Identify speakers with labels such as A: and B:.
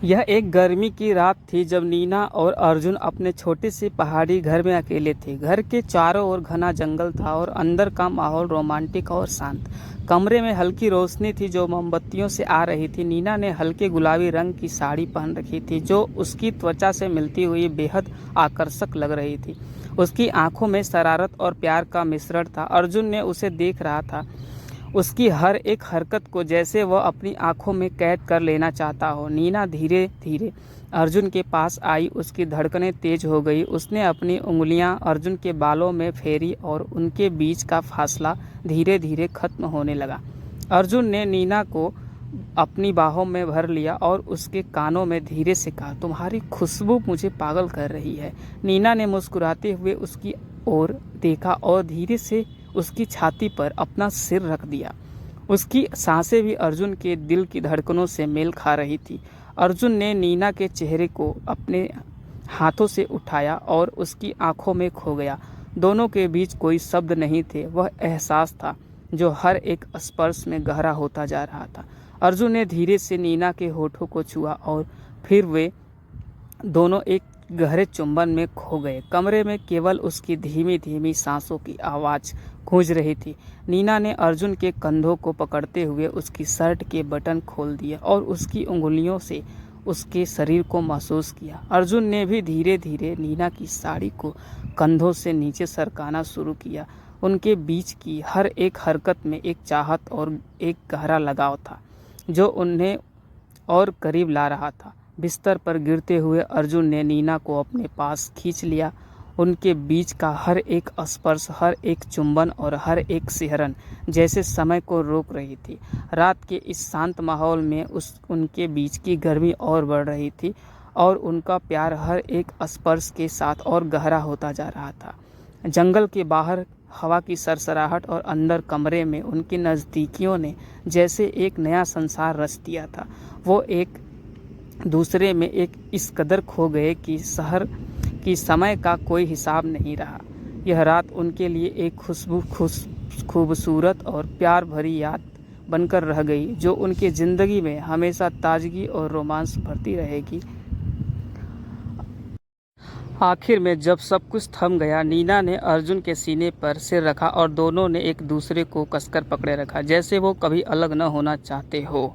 A: यह एक गर्मी की रात थी जब नीना और अर्जुन अपने छोटे से पहाड़ी घर में अकेले थे। घर के चारों ओर घना जंगल था और अंदर का माहौल रोमांटिक और शांत। कमरे में हल्की रोशनी थी जो मोमबत्तियों से आ रही थी। नीना ने हल्के गुलाबी रंग की साड़ी पहन रखी थी जो उसकी त्वचा से मिलती हुई बेहद आकर्षक लग रही थी। उसकी आंखों में शरारत और प्यार का मिश्रण था। अर्जुन ने उसे देख रहा था, उसकी हर एक हरकत को जैसे वह अपनी आंखों में कैद कर लेना चाहता हो। नीना धीरे धीरे अर्जुन के पास आई, उसकी धड़कनें तेज हो गई। उसने अपनी उंगलियां अर्जुन के बालों में फेरी और उनके बीच का फासला धीरे धीरे खत्म होने लगा। अर्जुन ने नीना को अपनी बाहों में भर लिया और उसके कानों में धीरे से कहा, तुम्हारी खुशबू मुझे पागल कर रही है। नीना ने मुस्कुराते हुए उसकी ओर देखा और धीरे से उसकी छाती पर अपना सिर रख दिया। उसकी सांसें भी अर्जुन के दिल की धड़कनों से मेल खा रही थी। अर्जुन ने नीना के चेहरे को अपने हाथों से उठाया और उसकी आंखों में खो गया। दोनों के बीच कोई शब्द नहीं थे, वह एहसास था जो हर एक स्पर्श में गहरा होता जा रहा था। अर्जुन ने धीरे से नीना के होठों को छुआ और फिर वे दोनों एक गहरे चुंबन में खो गए। कमरे में केवल उसकी धीमी धीमी सांसों की आवाज़ गूंज रही थी। नीना ने अर्जुन के कंधों को पकड़ते हुए उसकी शर्ट के बटन खोल दिए और उसकी उंगलियों से उसके शरीर को महसूस किया। अर्जुन ने भी धीरे धीरे नीना की साड़ी को कंधों से नीचे सरकाना शुरू किया। उनके बीच की हर एक हरकत में एक चाहत और एक गहरा लगाव था जो उन्हें और करीब ला रहा था। बिस्तर पर गिरते हुए अर्जुन ने नीना को अपने पास खींच लिया। उनके बीच का हर एक स्पर्श, हर एक चुंबन और हर एक सिहरन जैसे समय को रोक रही थी। रात के इस शांत माहौल में उनके बीच की गर्मी और बढ़ रही थी और उनका प्यार हर एक स्पर्श के साथ और गहरा होता जा रहा था। जंगल के बाहर हवा की सरसराहट और अंदर कमरे में उनकी नज़दीकियों ने जैसे एक नया संसार रच दिया था। वो एक दूसरे में एक इस कदर खो गए कि शहर की समय का कोई हिसाब नहीं रहा। यह रात उनके लिए एक खूबसूरत और प्यार भरी याद बनकर रह गई जो उनकी ज़िंदगी में हमेशा ताजगी और रोमांस भरती रहेगी। आखिर में जब सब कुछ थम गया, नीना ने अर्जुन के सीने पर सिर रखा और दोनों ने एक दूसरे को कसकर पकड़े रखा, जैसे वो कभी अलग न होना चाहते हो।